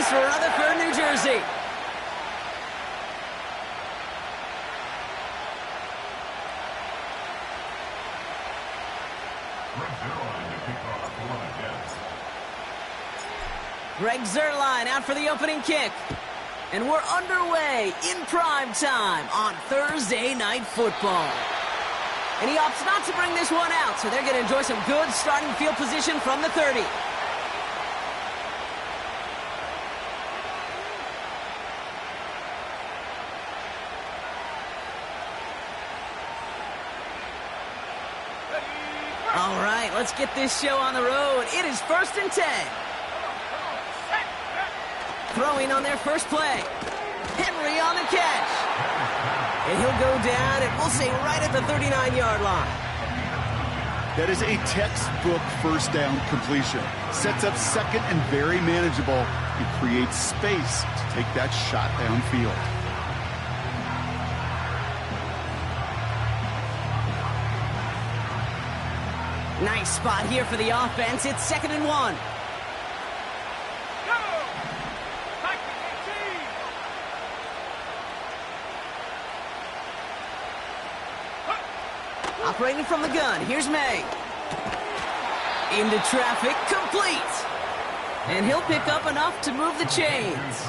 for Rutherford, New Jersey. Greg Zuerlein out for the opening kick. And we're underway in prime time on Thursday Night Football. And he opts not to bring this one out, so they're going to enjoy some good starting field position from the 30. All right, let's get this show on the road. It is 1st and 10. Throwing on their first play. Henry on the catch. And he'll go down, and we'll say right at the 39-yard line. That is a textbook first down completion. Sets up second and very manageable. It creates space to take that shot downfield. Nice spot here for the offense. It's 2nd and 1. Operating from the gun, here's May. Into traffic, complete. And he'll pick up enough to move the chains.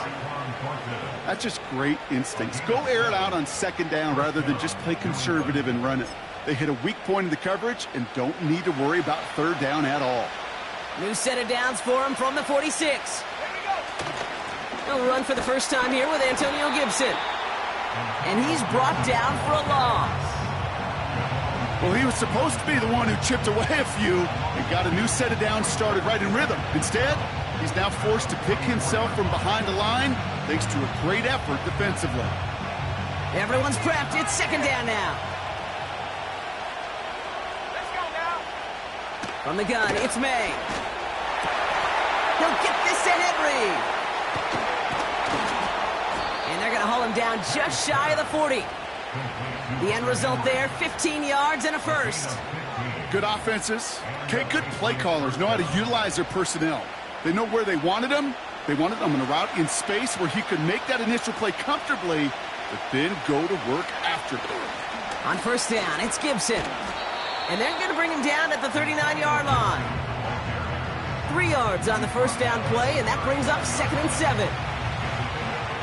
That's just great instincts. Go air it out on 2nd down rather than just play conservative and run it. They hit a weak point in the coverage and don't need to worry about 3rd down at all. New set of downs for him from the 46. He'll run for the first time here with Antonio Gibson. And he's brought down for a loss. Well, he was supposed to be the one who chipped away a few and got a new set of downs started right in rhythm. Instead, he's now forced to pick himself from behind the line thanks to a great effort defensively. Everyone's prepped. It's 2nd down now. Let's go now. From the gun, it's May. He'll get this to Henry. And they're going to haul him down just shy of the 40. The end result there, 15 yards and a first. Good offenses. Okay, good play callers know how to utilize their personnel. They know where they wanted him. They wanted him in a route in space where he could make that initial play comfortably, but then go to work after it. On 1st down, it's Gibson. And they're going to bring him down at the 39-yard line. 3 yards on the 1st down play, and that brings up 2nd and 7.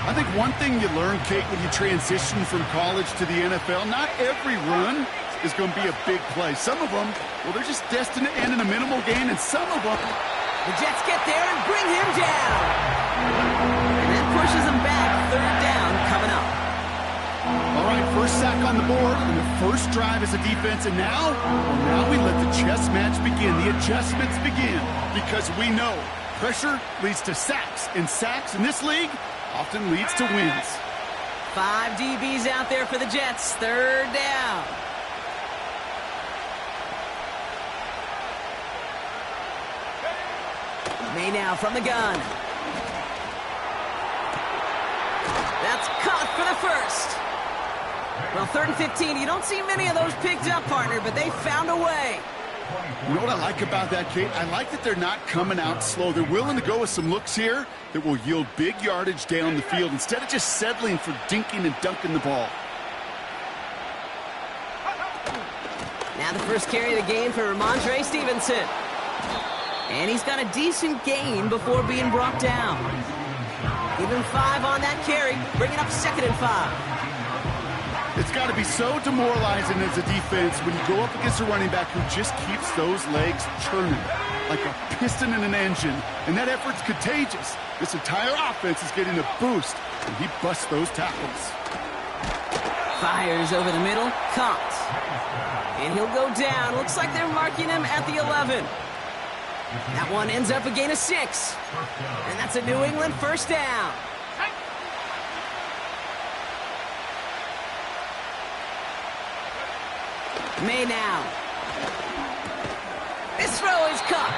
I think one thing you learn, Kate, when you transition from college to the NFL, not every run is going to be a big play. Some of them, well, they're just destined to end in a minimal gain, and some of them... The Jets get there and bring him down. And that pushes him back. 3rd down coming up. All right, first sack on the board, and the first drive as a defense, and now we let the chess match begin. The adjustments begin, because we know pressure leads to sacks, and sacks in this league often leads to wins. 5 DBs out there for the Jets. 3rd down. May now from the gun. That's caught for the first. Well, 3rd and 15. You don't see many of those picked up, partner, but they found a way. You know what I like about that, Kate? I like that they're not coming out slow. They're willing to go with some looks here that will yield big yardage down the field instead of just settling for dinking and dunking the ball. Now the first carry of the game for Ramondre Stevenson. And he's got a decent gain before being brought down. Give him 5 on that carry, bringing up 2nd and 5. It's got to be so demoralizing as a defense when you go up against a running back who just keeps those legs churning like a piston in an engine. And that effort's contagious. This entire offense is getting a boost, and he busts those tackles. Fires over the middle, caught. And he'll go down. Looks like they're marking him at the 11. That one ends up a gain of 6. And that's a New England 1st down. May now. This throw is caught.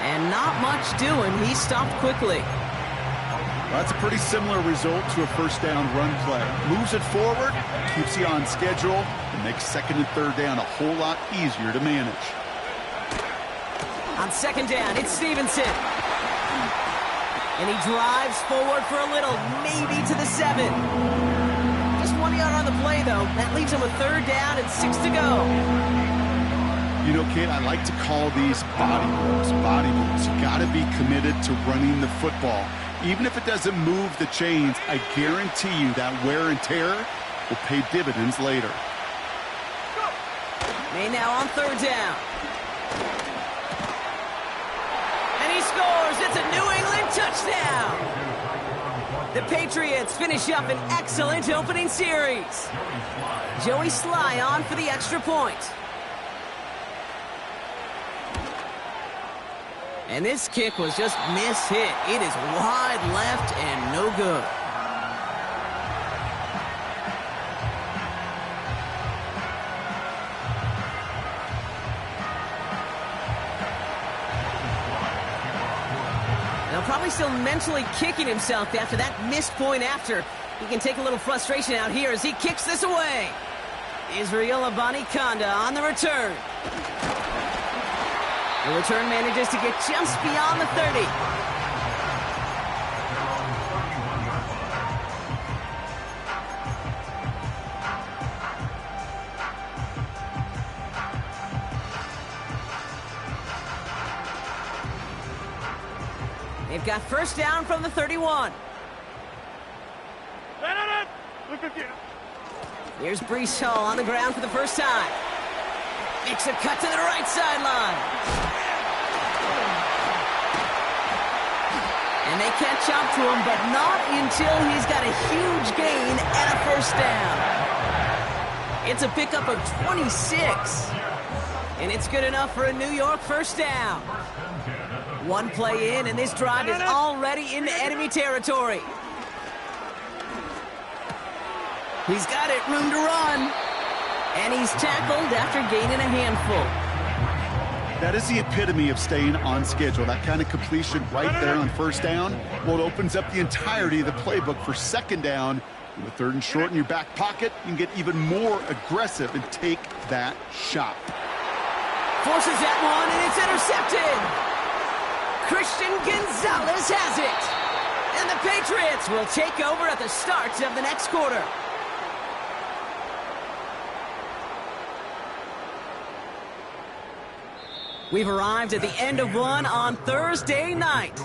And not much doing. He stopped quickly. Well, that's a pretty similar result to a 1st down run play. Moves it forward, keeps you on schedule, and makes 2nd and 3rd down a whole lot easier to manage. On 2nd down, it's Stevenson. And he drives forward for a little, maybe to the 7. Just 1 yard on the play, though. That leaves him with 3rd down and 6 to go. You know, Kate, I like to call these body blows. Body blows. You got to be committed to running the football. Even if it doesn't move the chains, I guarantee you that wear and tear will pay dividends later. May now on 3rd down. And he scores. It's a New England touchdown. The Patriots finish up an excellent opening series. Joey Sly on for the extra point. And this kick was just miss-hit. It is wide left and no good. Now probably still mentally kicking himself after that missed point after. He can take a little frustration out here as he kicks this away. Israel Abanikanda on the return. The return manages to get just beyond the 30. They've got 1st down from the 31. Here's Breece Hall on the ground for the first time. Makes a cut to the right sideline. And they catch up to him, but not until he's got a huge gain and a 1st down. It's a pickup of 26. And it's good enough for a New York 1st down. 1 play in, and this drive is already into enemy territory. He's got it, room to run. And he's tackled after gaining a handful. That is the epitome of staying on schedule. That kind of completion right there on 1st down. Well, it opens up the entirety of the playbook for 2nd down. With 3rd and short in your back pocket, you can get even more aggressive and take that shot. Forces that one, and it's intercepted. Christian Gonzalez has it. And the Patriots will take over at the start of the next quarter. We've arrived at the end of one on Thursday night.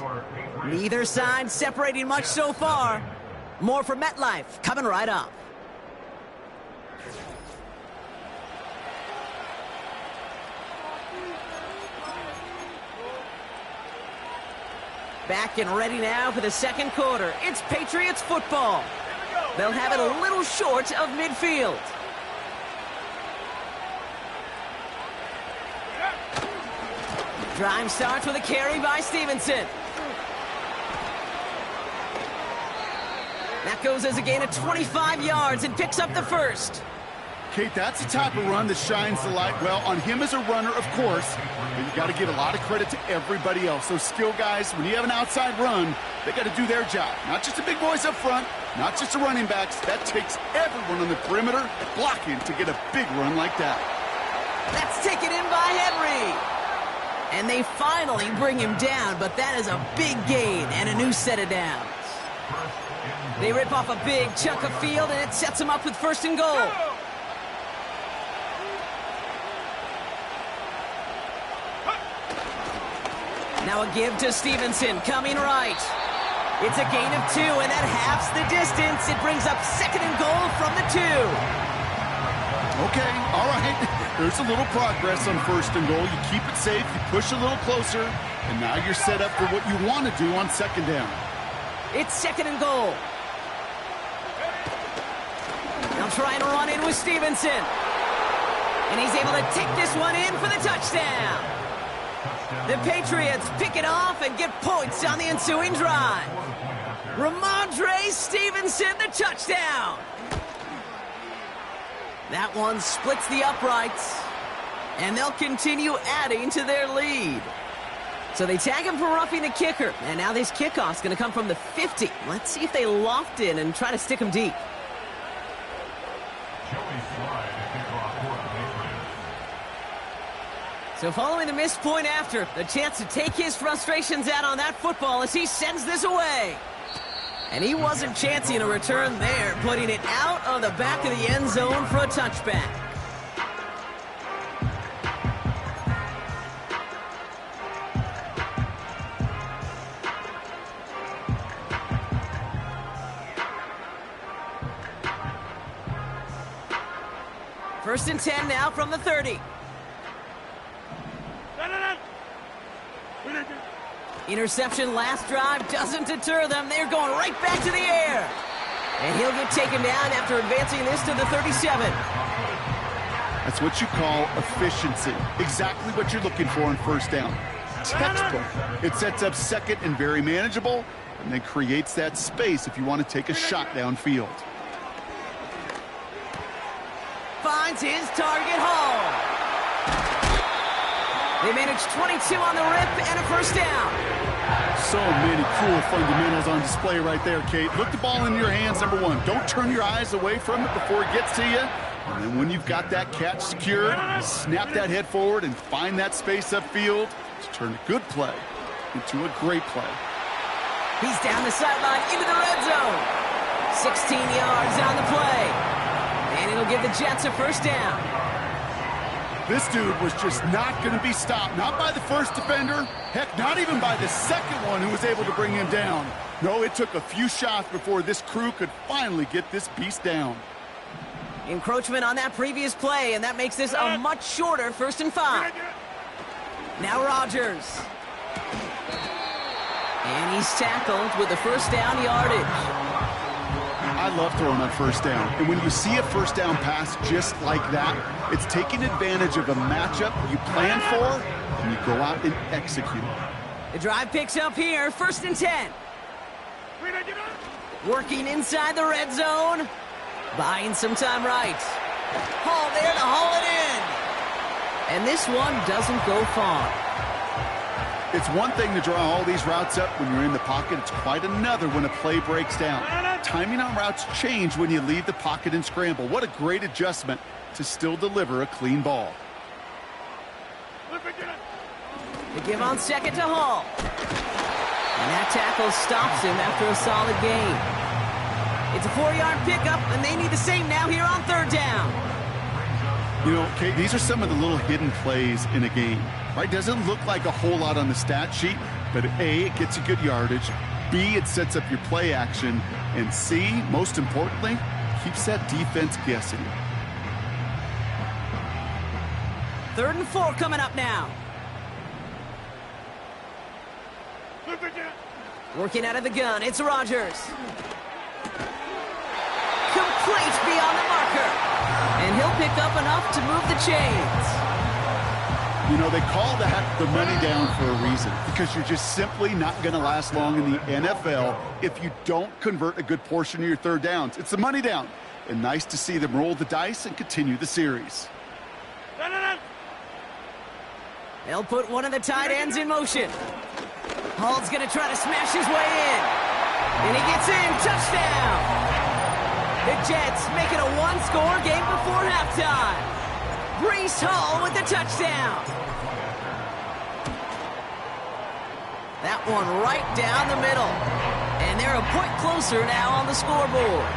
Neither side separating much so far. More from MetLife coming right up. Back and ready now for the 2nd quarter. It's Patriots football. They'll have it a little short of midfield. Drive starts with a carry by Stevenson. That goes as a gain of 25 yards and picks up the 1st. Kate, that's the type of run that shines the light well on him as a runner, of course, but you got to give a lot of credit to everybody else. Those skill guys, when you have an outside run, they got to do their job. Not just the big boys up front, not just the running backs. That takes everyone on the perimeter blocking to get a big run like that. That's taken in by Henry. And they finally bring him down, but that is a big gain and a new set of downs. They rip off a big chunk of field, and it sets them up with 1st and goal. Now a give to Stevenson, coming right. It's a gain of 2, and that halves the distance. It brings up 2nd and goal from the 2. Okay, all right. There's a little progress on 1st and goal. You keep it safe, you push a little closer, and now you're set up for what you want to do on 2nd down. It's 2nd and goal. Now trying to run in with Stevenson. And he's able to take this one in for the touchdown. The Patriots pick it off and get points on the ensuing drive. Ramondre Stevenson, the touchdown. That one splits the uprights, and they'll continue adding to their lead. So they tag him for roughing the kicker, and now this kickoff's going to come from the 50. Let's see if they loft in and try to stick him deep. So following the missed point after, the chance to take his frustrations out on that football as he sends this away. And he wasn't chancing a return there, putting it out of the back of the end zone for a touchback. First and 10 now from the 30. Interception last drive doesn't deter them. They're going right back to the air. And he'll get taken down after advancing this to the 37. That's what you call efficiency. Exactly what you're looking for on first down. Textbook. It sets up second and very manageable, and then creates that space if you want to take a shot downfield. Finds his target, Hall. They manage 22 on the rip and a first down. So many cool fundamentals on display right there, Kate. Look the ball in your hands, number one. Don't turn your eyes away from it before it gets to you. And then when you've got that catch secured, snap that head forward and find that space upfield to turn a good play into a great play. He's down the sideline into the red zone. 16 yards on the play. And it'll give the Jets a first down. This dude was just not going to be stopped. Not by the first defender. Heck, not even by the second one who was able to bring him down. No, it took a few shots before this crew could finally get this beast down. Encroachment on that previous play, and that makes this a much shorter 1st and 5. Now Rodgers. And he's tackled with the first down yardage. I love throwing on first down. And when you see a first down pass just like that, it's taking advantage of a matchup you plan for, and you go out and execute. The drive picks up here, 1st and 10. Working inside the red zone. Buying some time right. Hall there to haul it in. And this one doesn't go far. It's one thing to draw all these routes up when you're in the pocket. It's quite another when a play breaks down. Timing on routes change when you leave the pocket and scramble. What a great adjustment to still deliver a clean ball. The give on second to Hall. And that tackle stops him after a solid gain. It's a 4-yard pickup, and they need the same now here on 3rd down. You know, Kate, these are some of the little hidden plays in a game, right? Doesn't look like a whole lot on the stat sheet, but A, it gets you good yardage. B, it sets up your play action. And C, most importantly, keeps that defense guessing. 3rd and 4 coming up now. Working out of the gun, it's Rodgers. Complete beyond the marker. And he'll pick up enough to move the chains. You know, they call that the money down for a reason, because you're just simply not going to last long in the NFL if you don't convert a good portion of your 3rd downs. It's the money down. And nice to see them roll the dice and continue the series. They'll put one of the tight ends in motion. Hall's going to try to smash his way in. And he gets in. Touchdown. The Jets make it a one-score game before halftime. Breece Hall with the touchdown. That one right down the middle. And they're a point closer now on the scoreboard.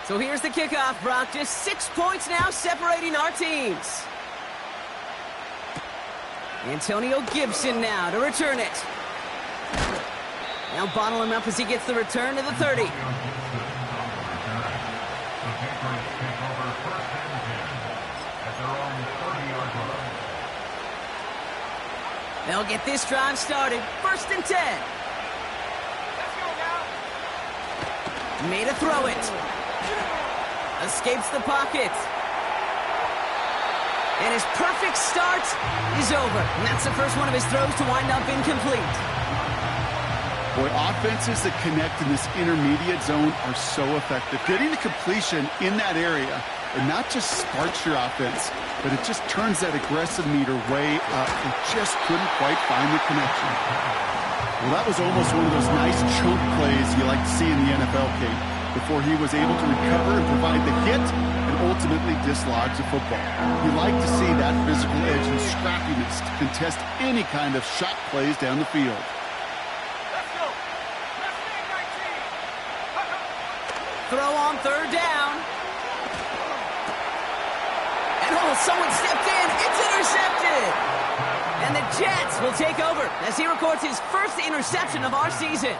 So here's the kickoff, Brock. Just 6 points now separating our teams. Antonio Gibson now to return it. Now bottle him up as he gets the return to the 30. They'll get this drive started. 1st and 10. Made a throw it. Escapes the pocket. And his perfect start is over. And that's the first one of his throws to wind up incomplete. Boy, offenses that connect in this intermediate zone are so effective. Getting the completion in that area, and not just sparks your offense, but it just turns that aggressive meter way up. It just couldn't quite find the connection. Well, that was almost one of those nice chunk plays you like to see in the NFL, Kate. before he was able to recover and provide the hit and ultimately dislodge the football. You like to see that physical edge and scrappiness to contest any kind of shot plays down the field. Throw on third down. And someone stepped in. It's intercepted. And the Jets will take over as he records his first interception of our season.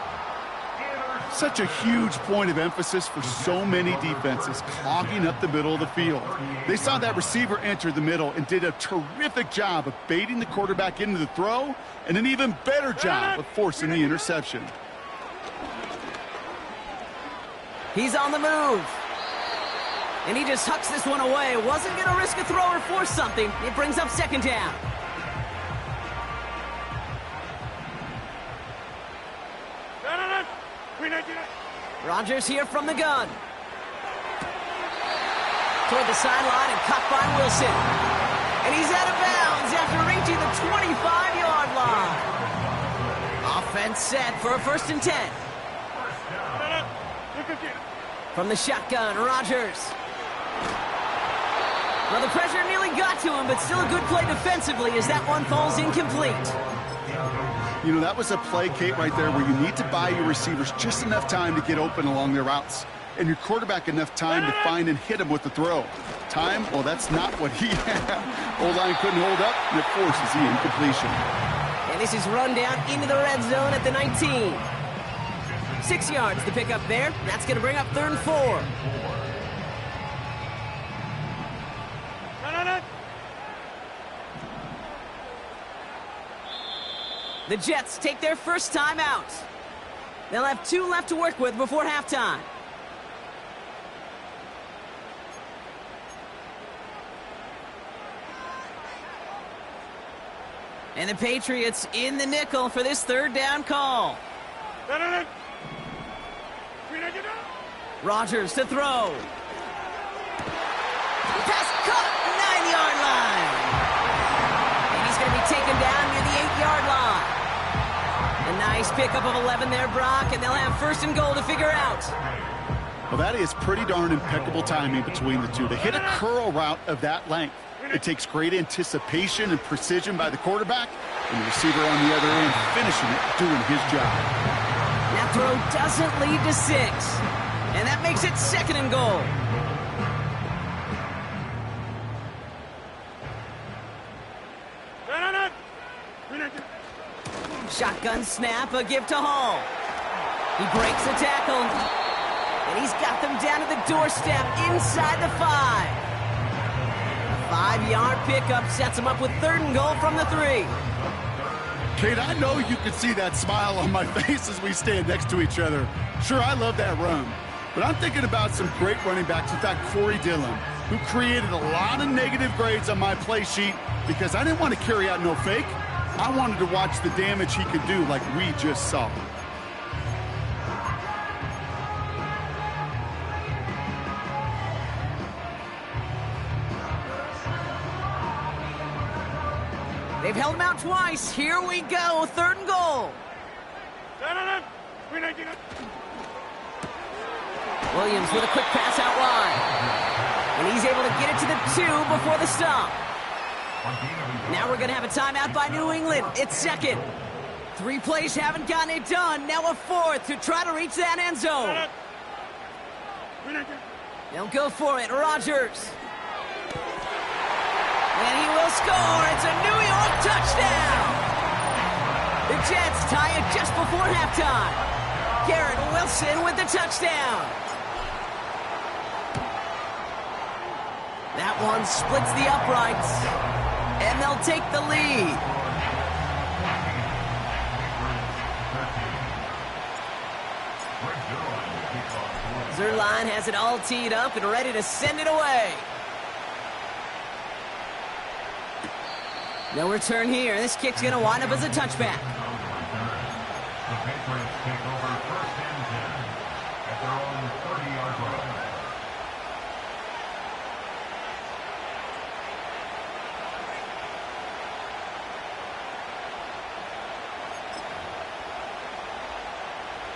Such a huge point of emphasis for so many defenses, clogging up the middle of the field. They saw that receiver enter the middle and did a terrific job of baiting the quarterback into the throw, and an even better job of forcing the interception. He's on the move. And he just hucks this one away. Wasn't going to risk a throw or force something. It brings up second down. Rodgers here from the gun. Toward the sideline and caught by Wilson. And he's out of bounds after reaching the 25-yard line. Offense set for a 1st and 10. From the shotgun, Rodgers. Well, the pressure nearly got to him, but still a good play defensively as that one falls incomplete. You know, that was a play, Kate, right there where you need to buy your receivers just enough time to get open along their routes, and your quarterback enough time to find and hit him with the throw. Time? Well, that's not what he had. O-line couldn't hold up, and it forces the incompletion. And this is run down into the red zone at the 19. 6 yards to pick up there. That's going to bring up 3rd and 4. The Jets take their first time out. They'll have 2 left to work with before halftime. And the Patriots in the nickel for this 3rd down call. Rodgers to throw. Pass caught, 9-yard line. And he's going to be taken down near the 8-yard line. A nice pickup of 11 there, Brock, and they'll have 1st and goal to figure out. Well, that is pretty darn impeccable timing between the two. To hit a curl route of that length, it takes great anticipation and precision by the quarterback, and the receiver on the other end finishing it, doing his job. That throw doesn't lead to 6, and that makes it 2nd and goal. Shotgun snap, a give to Hall. He breaks the tackle, and he's got them down to the doorstep inside the 5. A 5-yard pickup sets him up with 3rd and goal from the 3. Kate, I know you can see that smile on my face as we stand next to each other. Sure, I love that run, but I'm thinking about some great running backs with that Corey Dillon, who created a lot of negative grades on my play sheet because I didn't want to carry out no fake. I wanted to watch the damage he could do like we just saw. They've held him out twice. Here we go. 3rd and goal. Williams with a quick pass out wide. And he's able to get it to the 2 before the stop. Now we're going to have a timeout by New England. It's 2nd. 3 plays haven't gotten it done. Now a 4th to try to reach that end zone. They'll go for it. Rodgers. And he will score. It's a New York touchdown. The Jets tie it just before halftime. Garrett Wilson with the touchdown. That one splits the uprights, and they'll take the lead. Zerline has it all teed up and ready to send it away. No return here. This kick's going to wind up as a touchback. The Patriots take over 1st and 10 at their own 30-yard line.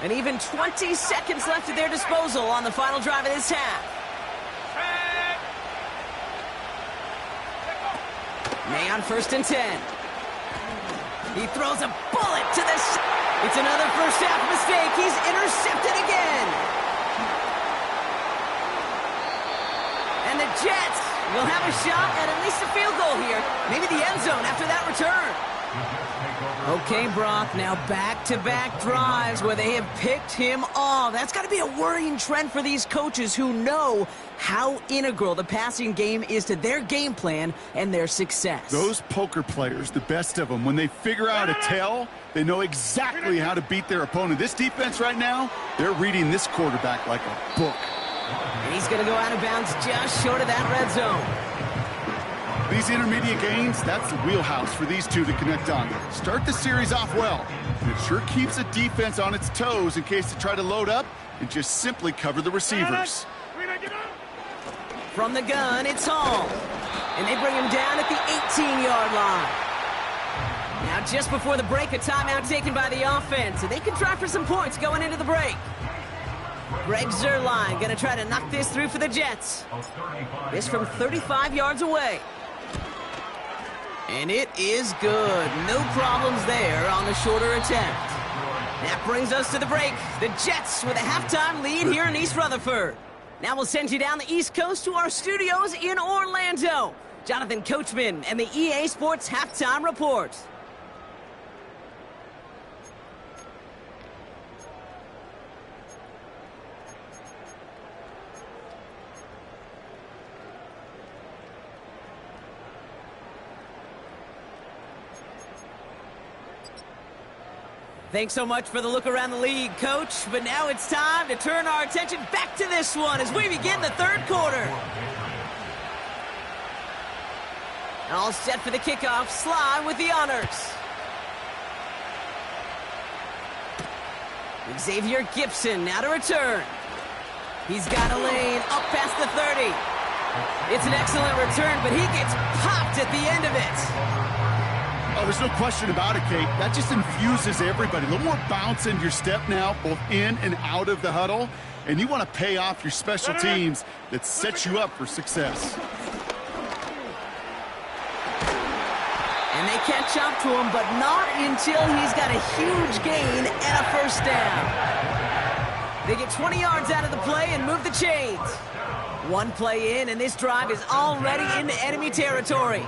And even 20 seconds left at their disposal on the final drive of this half. May on 1st and 10. He throws a bullet to this. It's another first half mistake. He's intercepted again. And the Jets will have a shot at least a field goal here. Maybe the end zone after that return. Okay, Brock, now back-to-back drives where they have picked him off. That's got to be a worrying trend for these coaches who know how integral the passing game is to their game plan and their success. Those poker players, the best of them, when they figure out a tell, they know exactly how to beat their opponent. This defense right now, they're reading this quarterback like a book. And he's going to go out of bounds just short of that red zone. These intermediate gains, that's the wheelhouse for these two to connect on. Start the series off well, and it sure keeps the defense on its toes in case they try to load up and just simply cover the receivers. From the gun, it's Hall. And they bring him down at the 18-yard line. Now, just before the break, a timeout taken by the offense, and they can try for some points going into the break. Greg Zuerlein going to try to knock this through for the Jets. This from 35 yards away. And it is good. No problems there on the shorter attempt. That brings us to the break. The Jets with a halftime lead here in East Rutherford. Now we'll send you down the East Coast to our studios in Orlando. Jonathan Coachman and the EA Sports Halftime Report. Thanks so much for the look around the league, Coach. But now it's time to turn our attention back to this one as we begin the third quarter. All set for the kickoff. Sly with the honors. Xavier Gibson now to return. He's got a lane up past the 30. It's an excellent return, but he gets popped at the end of it. Oh, there's no question about it, Kate. That just infuses everybody. A little more bounce in your step now, both in and out of the huddle. And you want to pay off your special teams that sets you up for success. And they catch up to him, but not until he's got a huge gain and a first down. They get 20 yards out of the play and move the chains. One play in, and this drive is already into enemy territory.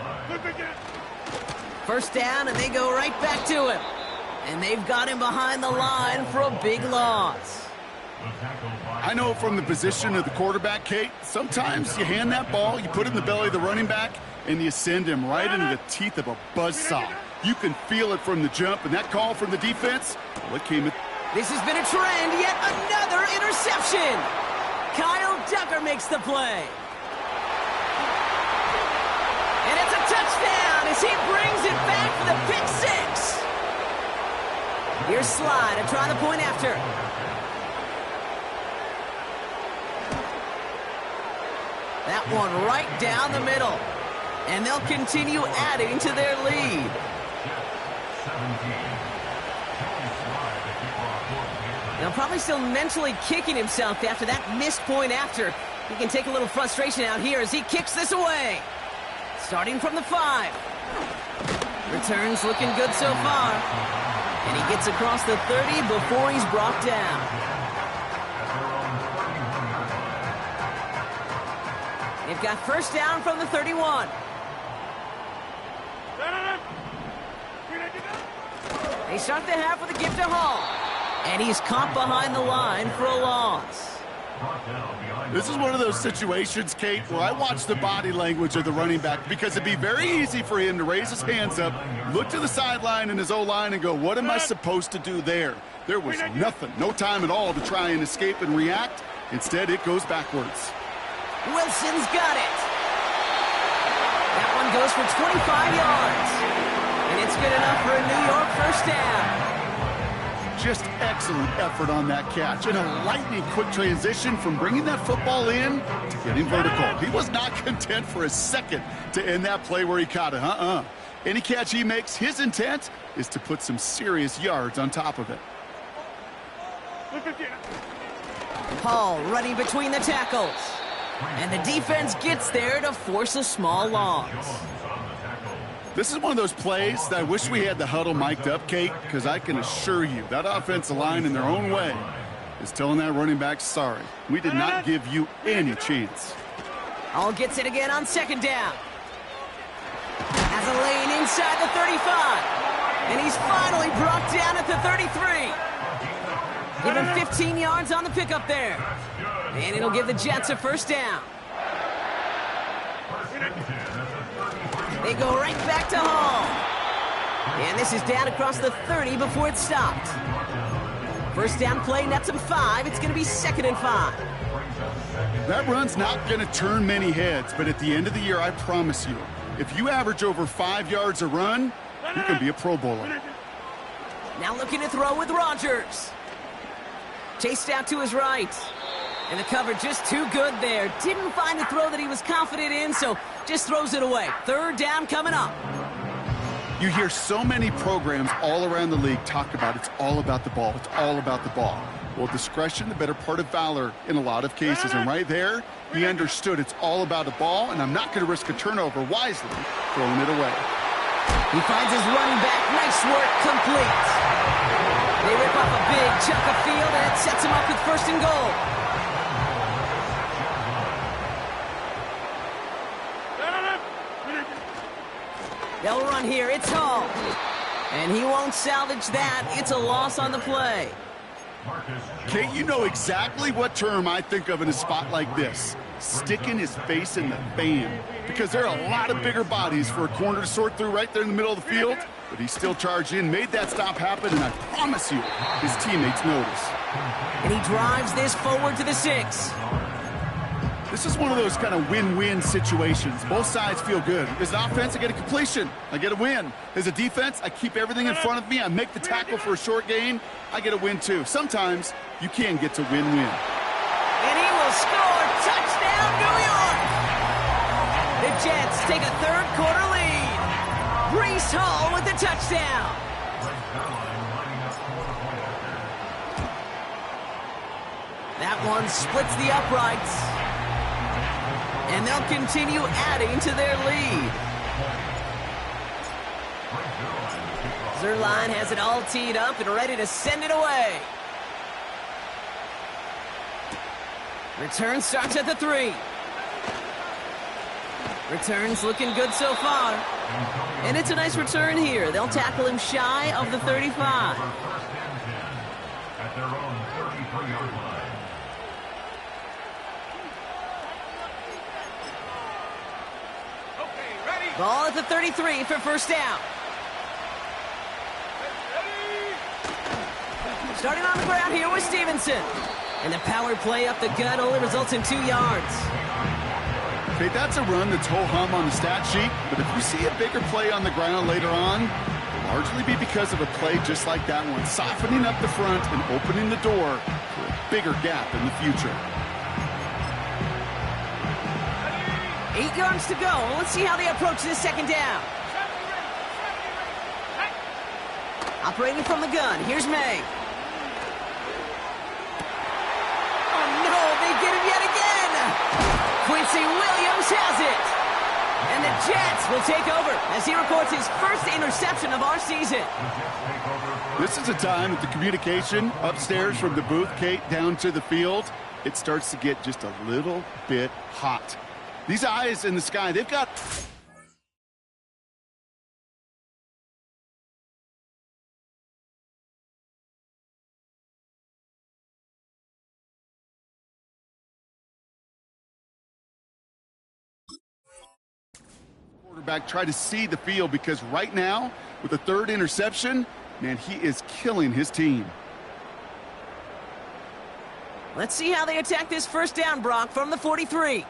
First down, and they go right back to him. And they've got him behind the line for a big loss. I know from the position of the quarterback, Kate, sometimes you hand that ball, you put it in the belly of the running back, and you send him right into the teeth of a buzzsaw. You can feel it from the jump, and that call from the defense, well, it came in. This has been a trend, yet another interception. Kyle Tucker makes the play. And it's a touchdown as he brings it back for the pick six. Here's Sly to try the point after. That one right down the middle. And they'll continue adding to their lead. Now probably still mentally kicking himself after that missed point after. He can take a little frustration out here as he kicks this away. Starting from the 5. Returns looking good so far. And he gets across the 30 before he's brought down. They've got first down from the 31. They start the half with a gift to Hall. And he's caught behind the line for a loss. This is one of those situations, Kate, where I watch the body language of the running back because it'd be very easy for him to raise his hands up, look to the sideline in his O-line and go, what am I supposed to do there? There was nothing, no time at all to try and escape and react. Instead, it goes backwards. Wilson's got it. That one goes for 25 yards. And it's good enough for a New York first down. Just excellent effort on that catch. And a lightning quick transition from bringing that football in to getting vertical. He was not content for a second to end that play where he caught it. Any catch he makes, his intent is to put some serious yards on top of it. Hall running between the tackles. And the defense gets there to force a small loss. This is one of those plays that I wish we had the huddle mic'd up, Kate, because I can assure you that offensive line in their own way is telling that running back, sorry, we did not give you any chance. Hall gets it again on second down. Has a lane inside the 35. And he's finally brought down at the 33. Give him 15 yards on the pickup there. And it'll give the Jets a first down. They go right back to Hall. And this is down across the 30 before it stopped. First down play nets them 5. It's going to be 2nd and 5. That run's not going to turn many heads, but at the end of the year, I promise you, if you average over 5 yards a run, you can be a Pro Bowler. Now looking to throw with Rodgers. Chased out to his right. And the cover just too good there. Didn't find the throw that he was confident in, so just throws it away. Third down coming up. You hear so many programs all around the league talk about it's all about the ball. It's all about the ball. Well, discretion, the better part of valor in a lot of cases. And right there, he understood it's all about the ball, and I'm not going to risk a turnover wisely, throwing it away. He finds his running back. Nice work, complete. They rip off a big chunk of field, and it sets him up with 1st and goal. They'll run here. It's Hall. And he won't salvage that. It's a loss on the play. Kate, you know exactly what term I think of in a spot like this. Sticking his face in the fan. Because there are a lot of bigger bodies for a corner to sort through right there in the middle of the field. But he still charged in, made that stop happen, and I promise you, his teammates notice. And he drives this forward to the 6. This is one of those kind of win-win situations. Both sides feel good. As an offense, I get a completion. I get a win. As a defense, I keep everything in front of me. I make the tackle for a short gain. I get a win, too. Sometimes, you can get to win-win. And he will score. Touchdown, New York! The Jets take a third-quarter lead. Breece Hall with the touchdown. That one splits the uprights. And they'll continue adding to their lead. Zerline has it all teed up and ready to send it away. Return starts at the 3. Return's looking good so far. And it's a nice return here. They'll tackle him shy of the 35. At their own 33-yard line. Ball at the 33 for first down. Starting on the ground here with Stevenson. And the power play up the gut only results in 2 yards. Okay, that's a run that's ho-hum on the stat sheet, but if you see a bigger play on the ground later on, it'll largely be because of a play just like that one, softening up the front and opening the door for a bigger gap in the future. 8 yards to go. Let's see how they approach this second down. Operating from the gun. Here's May. Oh, no. They get him yet again. Quincy Williams has it. And the Jets will take over as he records his first interception of our season. This is a time that the communication upstairs from the booth, Kate, down to the field, it starts to get just a little bit hot. These eyes in the sky, they've got... Quarterback try to see the field because right now, with the 3rd interception, man, he is killing his team. Let's see how they attack this first down, Brock, from the 43.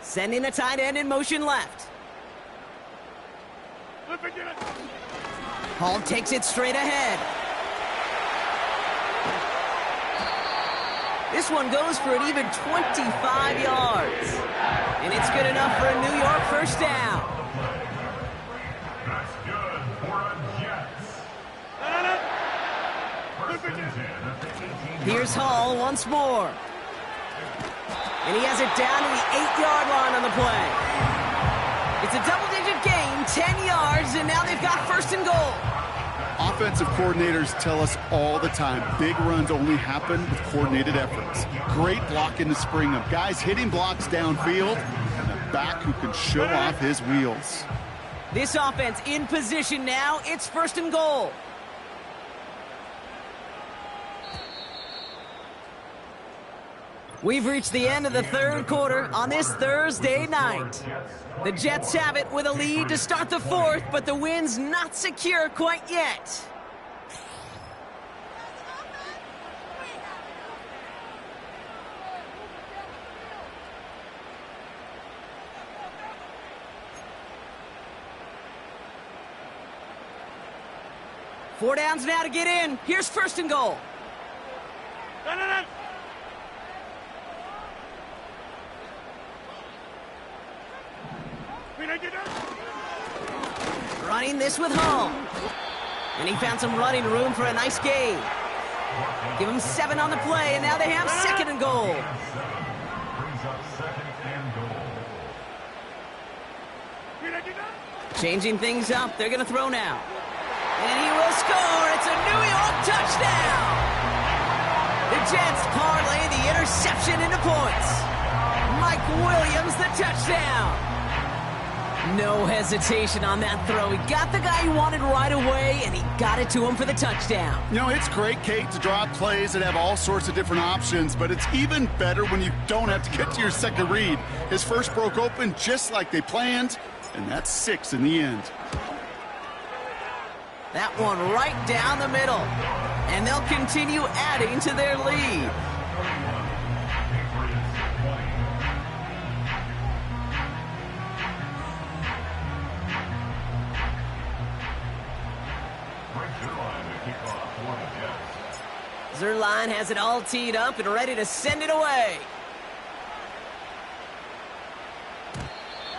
Sending the tight end in motion left. Hall takes it straight ahead. This one goes for an even 25 yards. And it's good enough for a New York first down. That's good for a Jets. Here's Hall once more. And he has it down to the 8-yard line on the play. It's a double-digit gain, 10 yards, and now they've got first and goal. Offensive coordinators tell us all the time, big runs only happen with coordinated efforts. Great block in the spring of guys hitting blocks downfield, and a back who can show off his wheels. This offense in position now. It's first and goal. We've reached the end of the third quarter on this Thursday night. The Jets have it with a lead to start the fourth, but the win's not secure quite yet. Four downs now to get in. Here's first and goal. Running this with Hall. And he found some running room for a nice gain. Give him 7 on the play, and now they have second and goal. Changing things up. They're going to throw now. And he will score. It's a New York touchdown. The Jets parlay the interception into points. Mike Williams, the touchdown. No hesitation on that throw. He got the guy he wanted right away, and he got it to him for the touchdown. You know, it's great, Kate, to draw plays that have all sorts of different options, but it's even better when you don't have to get to your second read. His first broke open just like they planned, and that's 6 in the end. That one right down the middle, and they'll continue adding to their lead. Zerline has it all teed up and ready to send it away.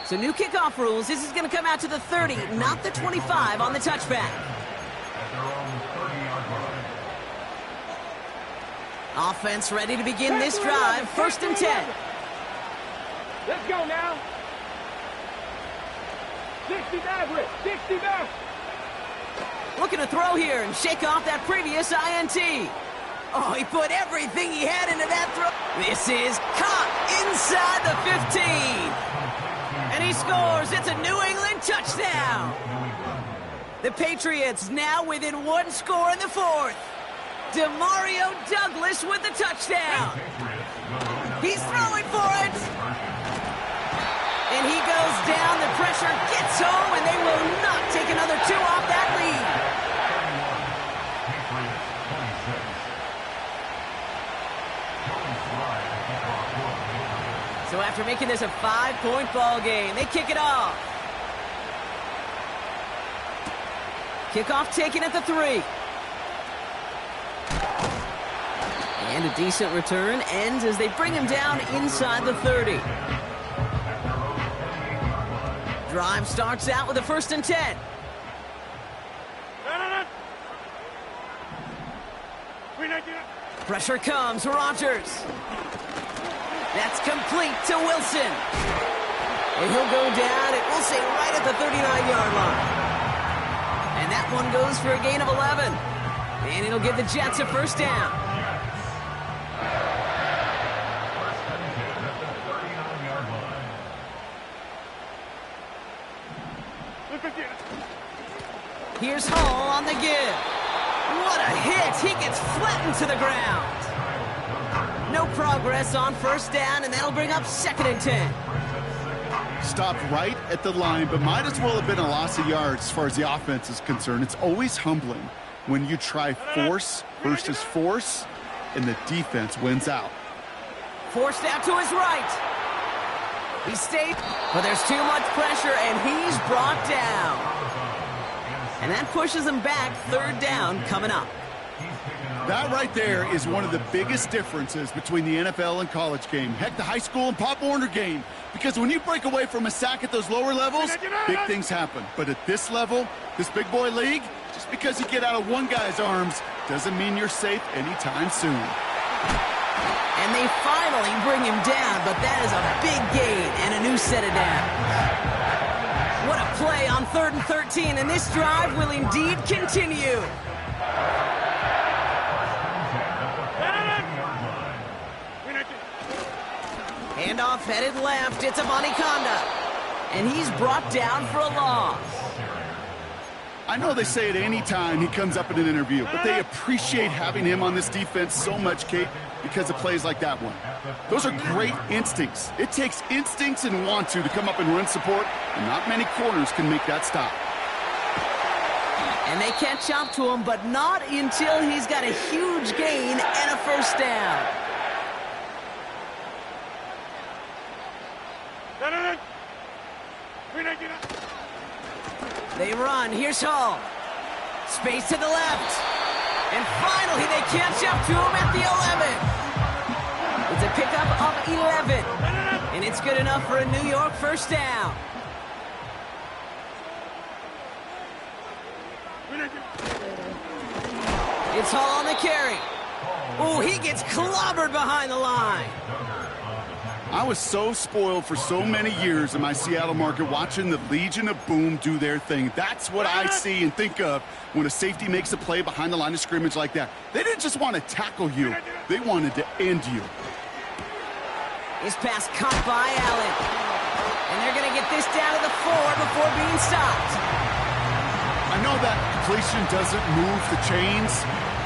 So new kickoff rules. This is going to come out to the 30, not the 25 on the touchback. Offense ready to begin this drive. First and 10. Let's go now. 60 back, Rick. 60 back. Looking to throw here and shake off that previous INT. Oh, he put everything he had into that throw. This is caught inside the 15. And he scores. It's a New England touchdown. The Patriots now within 1 score in the fourth. Demario Douglas with the touchdown. He's throwing for it. And he goes down. The pressure gets home, and they will not take another 2 off that lead. So after making this a 5-point ball game, they kick it off. Kickoff taken at the 3. And a decent return ends as they bring him down inside the 30. Drive starts out with a first and 10. Pressure comes, Rodgers. That's complete to Wilson. And he'll go down, it will say right at the 39-yard line. And that one goes for a gain of 11. And it'll give the Jets a first down. Here's Hall on the give. What a hit! He gets flattened to the ground. No progress on first down, and that'll bring up second and 10. Stopped right at the line, but might as well have been a loss of yards as far as the offense is concerned. It's always humbling when you try force versus force, and the defense wins out. Forced out to his right. He stayed, but there's too much pressure, and he's brought down. And that pushes him back. Third down coming up. That right there is one of the biggest differences between the NFL and college game. Heck, the high school and Pop Warner game. Because when you break away from a sack at those lower levels, big things happen. But at this level, this big boy league, just because you get out of one guy's arms doesn't mean you're safe anytime soon. And they finally bring him down, but that is a big gain and a new set of downs. What a play on 3rd and 13, and this drive will indeed continue. Handoff headed left. It's Abanikanda. And he's brought down for a loss. I know they say it any time he comes up in an interview, but they appreciate having him on this defense so much, Kate, because of plays like that one. Those are great instincts. It takes instincts and want to come up and run support, and not many corners can make that stop. And they catch up to him, but not until he's got a huge gain and a first down. They run. Here's Hall. Space to the left. And finally, they catch up to him at the 11. It's a pickup of 11. And it's good enough for a New York first down. It's Hall on the carry. Oh, he gets clobbered behind the line. I was so spoiled for so many years in my Seattle market watching the Legion of Boom do their thing. That's what I see and think of when a safety makes a play behind the line of scrimmage like that. They didn't just want to tackle you. They wanted to end you. His pass caught by Allen. And they're going to get this down to the 4 before being stopped. I know that completion doesn't move the chains.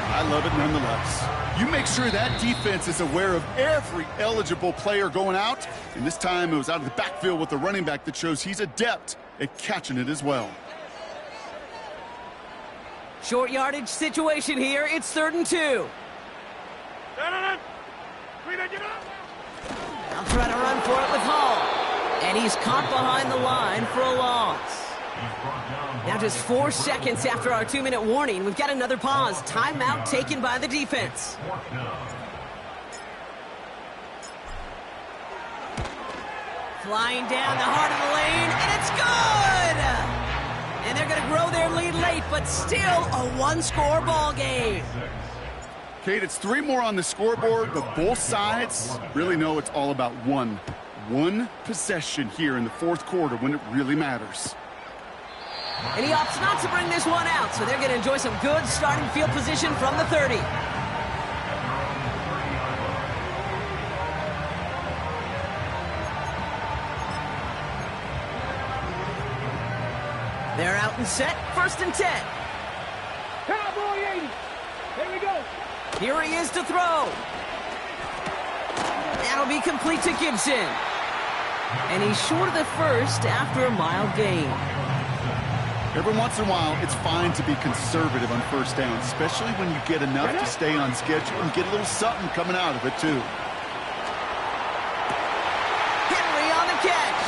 I love it nonetheless. You make sure that defense is aware of every eligible player going out. And this time it was out of the backfield with the running back that shows he's adept at catching it as well. Short yardage situation here. It's 3rd and 2. I'll try to run for it with Hall. And he's caught behind the line for a loss. Now just 4 seconds after our 2-minute warning, we've got another pause. Timeout taken by the defense. Flying down the heart of the lane, and it's good! And they're going to grow their lead late, but still a 1-score ball game. Kate, it's 3 more on the scoreboard, but both sides really know it's all about one possession here in the 4th quarter when it really matters. And he opts not to bring this one out, so they're going to enjoy some good starting field position from the 30. They're out and set, 1st and 10. Cowboy 80. Here we go. Here he is to throw. That'll be complete to Gibson. And he's short of the first after a mild gain. Every once in a while, it's fine to be conservative on first down, especially when you get enough to stay on schedule and get a little something coming out of it, too. Henry on the catch.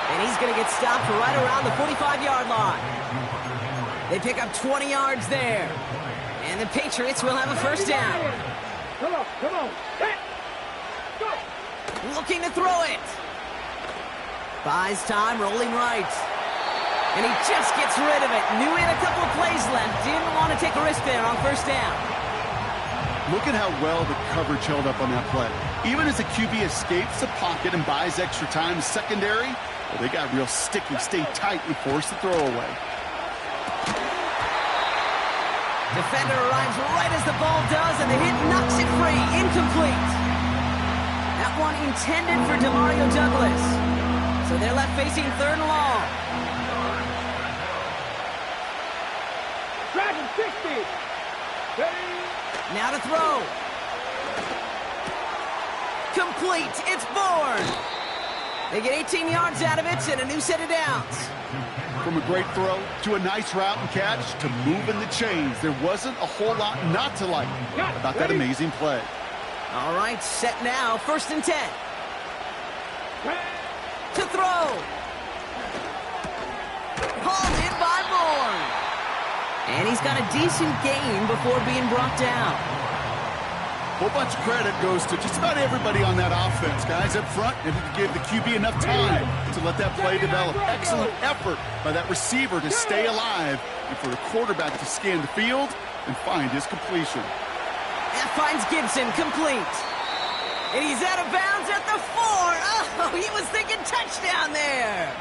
And he's going to get stopped right around the 45-yard line. They pick up 20 yards there. And the Patriots will have a first down. Come on. Hey. Go. Looking to throw it. Buys time, rolling right. And he just gets rid of it. Knew he had a couple of plays left. Didn't want to take a risk there on first down. Look at how well the coverage held up on that play. Even as the QB escapes the pocket and buys extra time secondary, well, they got real sticky, stay tight, and force the throwaway. Defender arrives right as the ball does, and the hit knocks it free. Incomplete. That one intended for Demario Douglas. So they're left facing 3rd and long. Dragon 60. Now to throw. Complete. It's Bourne. They get 18 yards out of it and a new set of downs. From a great throw to a nice route and catch to moving the chains, there wasn't a whole lot not to like about that amazing play. All right, set now. 1st and 10. To throw. Hauled in by Bourne. And he's got a decent gain before being brought down. A whole bunch of credit goes to just about everybody on that offense. Guys up front, able to give the QB enough time to let that play develop. Excellent effort by that receiver to stay alive and for the quarterback to scan the field and find his completion. That finds Gibson, complete. And he's out of bounds at the 4. Oh, he was thinking touchdown there.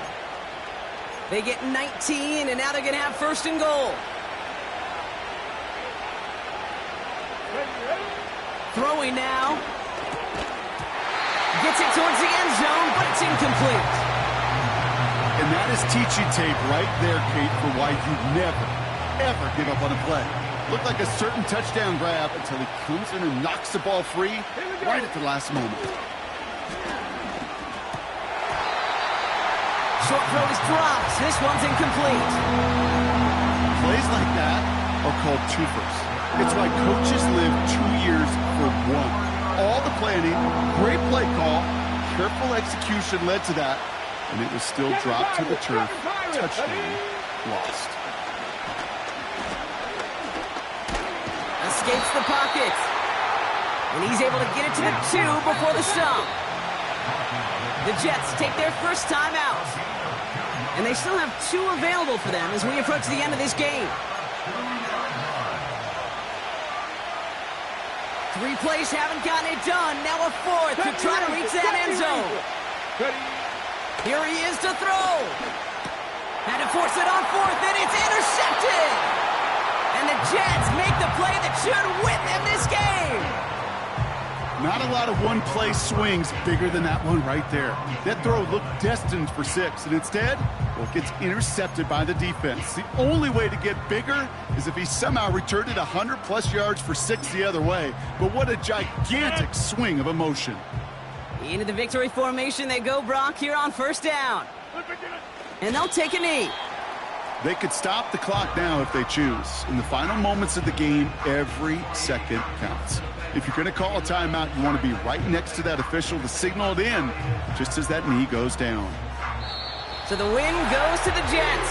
They get 19, and now they're going to have first and goal. Throwing now. Gets it towards the end zone, but it's incomplete. And that is teaching tape right there, Kate, for why you never, ever give up on a play. Looked like a certain touchdown grab until he comes in and knocks the ball free right at the last moment. Short throw is dropped. This one's incomplete. Plays like that are called twofers. It's why coaches live 2 years for one. All the planning, great play call, careful execution led to that, and it was still dropped to the turf. Touchdown lost. Escapes the pocket. And he's able to get it to the 2 before the stop. The Jets take their first time out. And they still have 2 available for them as we approach the end of this game. 3 plays haven't gotten it done. Now a 4th to try to reach that end zone. Here he is to throw. Had to force it on 4th, and it's intercepted. And the Jets make the play that should win them this game. Not a lot of one-play swings bigger than that one right there. That throw looked destined for 6, and instead, well, it gets intercepted by the defense. The only way to get bigger is if he somehow returned it 100-plus yards for 6 the other way. But what a gigantic swing of emotion. Into the victory formation they go, Brock, here on first down. And they'll take a knee. They could stop the clock now if they choose. In the final moments of the game, every second counts. If you're going to call a timeout, you want to be right next to that official to signal it in just as that knee goes down. So the win goes to the Jets.